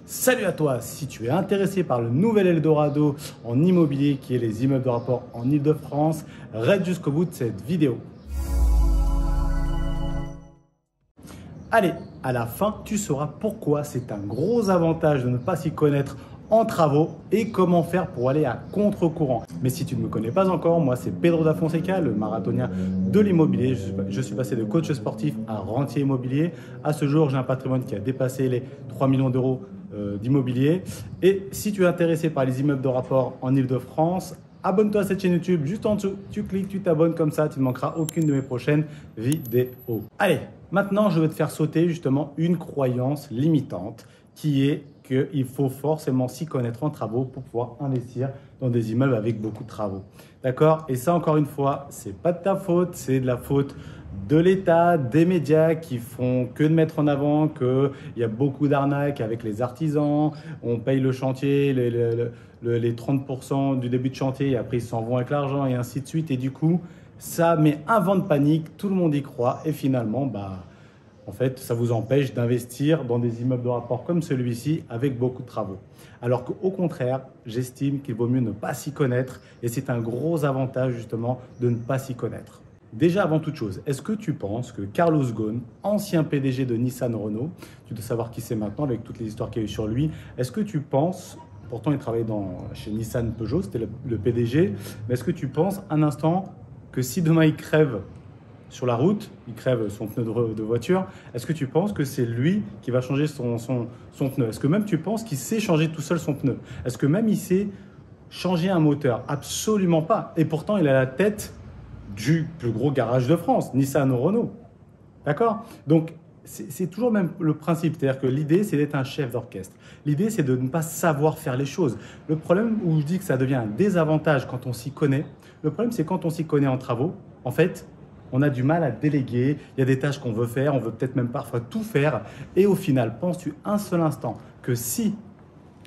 Salut à toi, si tu es intéressé par le nouvel Eldorado en immobilier qui est les immeubles de rapport en Ile-de-France, reste jusqu'au bout de cette vidéo. Allez, à la fin, tu sauras pourquoi c'est un gros avantage de ne pas s'y connaître en travaux et comment faire pour aller à contre-courant. Mais si tu ne me connais pas encore, moi c'est Pedro da Fonseca, le marathonien de l'immobilier. Je suis passé de coach sportif à rentier immobilier. À ce jour, j'ai un patrimoine qui a dépassé les 3 millions d'euros d'immobilier. Et si tu es intéressé par les immeubles de rapport en Ile-de-France, abonne-toi à cette chaîne YouTube, juste en dessous, tu cliques, tu t'abonnes comme ça, tu ne manqueras aucune de mes prochaines vidéos. Allez, maintenant je vais te faire sauter justement une croyance limitante qui est qu'il faut forcément s'y connaître en travaux pour pouvoir investir dans des immeubles avec beaucoup de travaux. D'accord? Et ça, encore une fois, c'est pas de ta faute, c'est de la faute de l'État, des médias qui font que de mettre en avant qu'il y a beaucoup d'arnaques avec les artisans, on paye le chantier, les 30% du début de chantier et après ils s'en vont avec l'argent et ainsi de suite. Et du coup, ça met un vent de panique, tout le monde y croit et finalement, en fait, ça vous empêche d'investir dans des immeubles de rapport comme celui-ci avec beaucoup de travaux. Alors qu'au contraire, j'estime qu'il vaut mieux ne pas s'y connaître et c'est un gros avantage justement de ne pas s'y connaître. Déjà avant toute chose, est-ce que tu penses que Carlos Ghosn, ancien PDG de Nissan Renault, tu dois savoir qui c'est maintenant avec toutes les histoires qu'il y a eu sur lui, est-ce que tu penses, pourtant il travaillait chez Nissan Peugeot, c'était le PDG, mais est-ce que tu penses un instant que si demain il crève sur la route, il crève son pneu de voiture, est-ce que tu penses que c'est lui qui va changer son pneu? Est-ce que même tu penses qu'il sait changer tout seul son pneu? Est-ce que même il sait changer un moteur? Absolument pas. Et pourtant, il a la tête du plus gros garage de France, Nissan Renault. D'accord? Donc, c'est toujours même le principe. C'est-à-dire que l'idée, c'est d'être un chef d'orchestre. L'idée, c'est de ne pas savoir faire les choses. Le problème où je dis que ça devient un désavantage quand on s'y connaît, le problème, c'est quand on s'y connaît en travaux, en fait, on a du mal à déléguer, il y a des tâches qu'on veut faire, on veut peut-être même parfois tout faire. Et au final, penses-tu un seul instant que si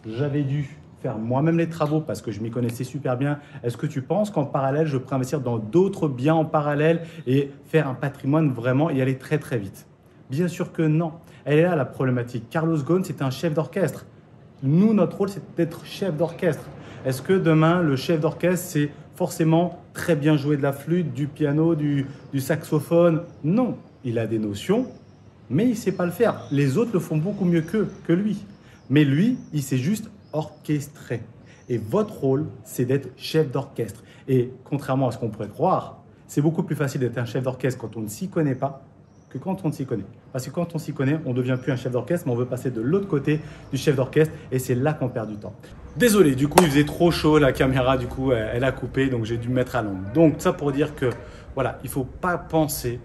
j'avais dû faire moi-même les travaux parce que je m'y connaissais super bien, est-ce que tu penses qu'en parallèle, je pourrais investir dans d'autres biens en parallèle et faire un patrimoine vraiment et aller très très vite? Bien sûr que non. Elle est là la problématique. Carlos Ghosn, c'est un chef d'orchestre. Nous, notre rôle, c'est d'être chef d'orchestre. Est-ce que demain, le chef d'orchestre, c'est forcément très bien jouer de la flûte, du piano, du saxophone? Non, il a des notions, mais il ne sait pas le faire. Les autres le font beaucoup mieux que lui. Mais lui, il sait juste orchestrer. Et votre rôle, c'est d'être chef d'orchestre. Et contrairement à ce qu'on pourrait croire, c'est beaucoup plus facile d'être un chef d'orchestre quand on ne s'y connaît pas que quand on s'y connaît. Parce que quand on s'y connaît, on ne devient plus un chef d'orchestre, mais on veut passer de l'autre côté du chef d'orchestre et c'est là qu'on perd du temps. Désolé, du coup, il faisait trop chaud, la caméra, du coup, elle a coupé, donc j'ai dû me mettre à l'ombre. Donc, ça pour dire que, voilà, il ne faut pas penser,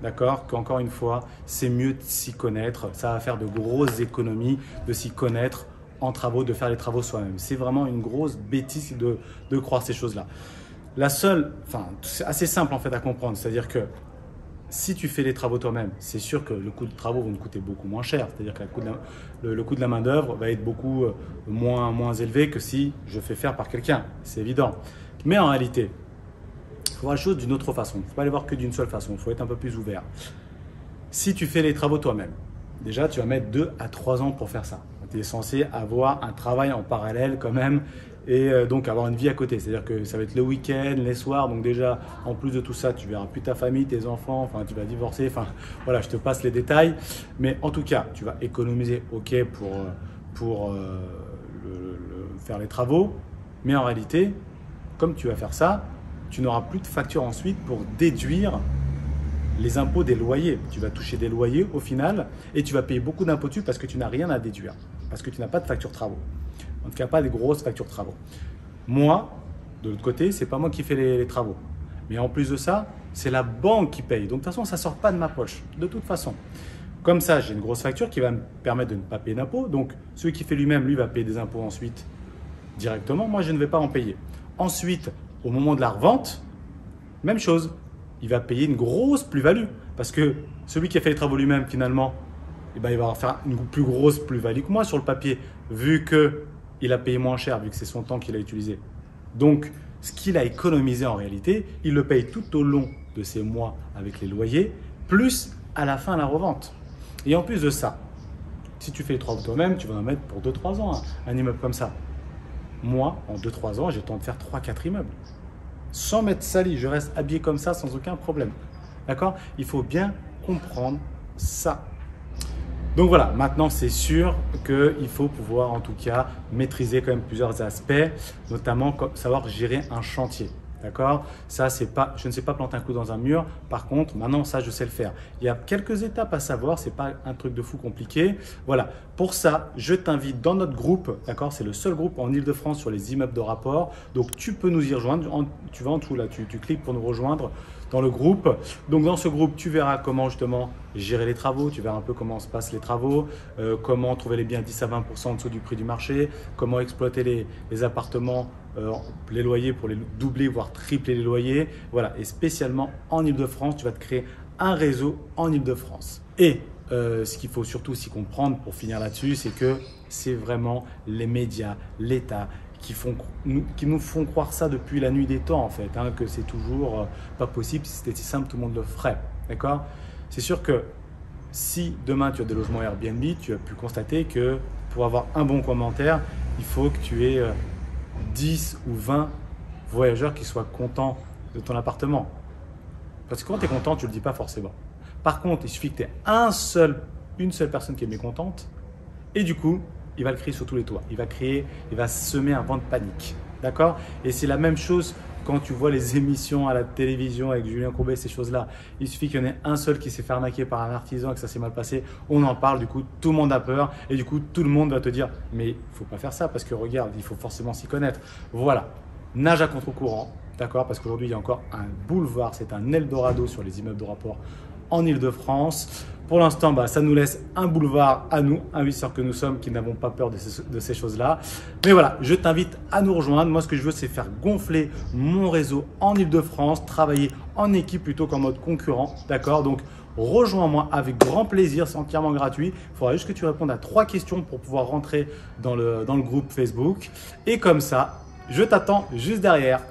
d'accord, qu'encore une fois, c'est mieux de s'y connaître. Ça va faire de grosses économies de s'y connaître en travaux, de faire les travaux soi-même. C'est vraiment une grosse bêtise de croire ces choses-là. C'est assez simple en fait à comprendre, c'est-à-dire que si tu fais les travaux toi-même, c'est sûr que le coût de travaux va nous coûter beaucoup moins cher. C'est-à-dire que le coût de la main-d'œuvre va être beaucoup moins élevé que si je fais faire par quelqu'un. C'est évident. Mais en réalité, il faut voir les choses d'une autre façon. Il ne faut pas les voir que d'une seule façon. Il faut être un peu plus ouvert. Si tu fais les travaux toi-même, déjà, tu vas mettre 2 à 3 ans pour faire ça. Tu es censé avoir un travail en parallèle quand même et donc avoir une vie à côté. C'est-à-dire que ça va être le week-end, les soirs. Donc déjà, en plus de tout ça, tu verras plus ta famille, tes enfants, enfin, tu vas divorcer. Enfin, voilà, je te passe les détails. Mais en tout cas, tu vas économiser, ok, pour faire les travaux. Mais en réalité, comme tu vas faire ça, tu n'auras plus de facture ensuite pour déduire les impôts des loyers. Tu vas toucher des loyers au final et tu vas payer beaucoup d'impôts dessus parce que tu n'as rien à déduire, parce que tu n'as pas de facture travaux. En tout cas, pas des grosses factures travaux. Moi, de l'autre côté, c'est pas moi qui fais les travaux. Mais en plus de ça, c'est la banque qui paye. Donc de toute façon, ça ne sort pas de ma poche, de toute façon. Comme ça, j'ai une grosse facture qui va me permettre de ne pas payer d'impôts. Donc celui qui fait lui-même, lui, va payer des impôts ensuite directement. Moi, je ne vais pas en payer. Ensuite, au moment de la revente, même chose. Il va payer une grosse plus-value parce que celui qui a fait les travaux lui-même, finalement, il va faire une plus grosse plus-value que moi sur le papier, vu qu'il a payé moins cher, vu que c'est son temps qu'il a utilisé. Donc, ce qu'il a économisé en réalité, il le paye tout au long de ces mois avec les loyers, plus à la fin la revente. Et en plus de ça, Si tu fais les travaux toi-même, tu vas en mettre pour 2-3 ans, un immeuble comme ça. Moi, en 2-3 ans, j'ai le temps de faire 3-4 immeubles. Sans m'être sali, je reste habillé comme ça sans aucun problème. D'accord? Il faut bien comprendre ça. Donc voilà, maintenant c'est sûr qu'il faut pouvoir en tout cas maîtriser quand même plusieurs aspects, notamment savoir gérer un chantier. D'accord? Ça, c'est pas, je ne sais pas planter un clou dans un mur. Par contre, maintenant, ça, je sais le faire. Il y a quelques étapes à savoir. C'est pas un truc de fou compliqué. Voilà. Pour ça, je t'invite dans notre groupe. D'accord? C'est le seul groupe en Ile-de-France sur les immeubles de rapport. Donc, tu peux nous y rejoindre. Tu vas en dessous là. Tu cliques pour nous rejoindre dans le groupe. Donc, dans ce groupe, tu verras comment justement gérer les travaux. Tu verras un peu comment se passent les travaux, comment trouver les biens 10 à 20% en dessous du prix du marché, comment exploiter les appartements. Les loyers pour les doubler, voire tripler les loyers. Voilà, et spécialement en Ile-de-France, tu vas te créer un réseau en Ile-de-France. Et ce qu'il faut surtout aussi comprendre pour finir là-dessus, c'est que c'est vraiment les médias, l'État qui nous font croire ça depuis la nuit des temps en fait, hein, que c'est toujours pas possible. Si c'était si simple, tout le monde le ferait. D'accord? C'est sûr que si demain tu as des logements Airbnb, tu as pu constater que pour avoir un bon commentaire, il faut que tu aies 10 ou 20 voyageurs qui soient contents de ton appartement. Parce que quand tu es content, tu ne le dis pas forcément. Par contre, il suffit que tu aies une seule personne qui est mécontente et du coup, il va le crier sur tous les toits. Il va semer un vent de panique. D'accord? Et c'est la même chose quand tu vois les émissions à la télévision avec Julien Courbet, ces choses-là. Il suffit qu'il y en ait un seul qui s'est fait arnaquer par un artisan et que ça s'est mal passé. On en parle, du coup, tout le monde a peur et du coup, tout le monde va te dire « mais il ne faut pas faire ça parce que regarde, il faut forcément s'y connaître ». Voilà, nage à contre-courant, d'accord? Parce qu'aujourd'hui, il y a encore un boulevard, c'est un Eldorado sur les immeubles de rapport en Ile-de-France. Pour l'instant, ça nous laisse un boulevard à nous, investisseurs que nous sommes, qui n'avons pas peur de ces choses-là. Mais voilà, je t'invite à nous rejoindre. Moi, ce que je veux, c'est faire gonfler mon réseau en Ile-de-France, travailler en équipe plutôt qu'en mode concurrent. D'accord? Donc, rejoins-moi avec grand plaisir, c'est entièrement gratuit. Il faudra juste que tu répondes à 3 questions pour pouvoir rentrer dans le groupe Facebook. Et comme ça, je t'attends juste derrière.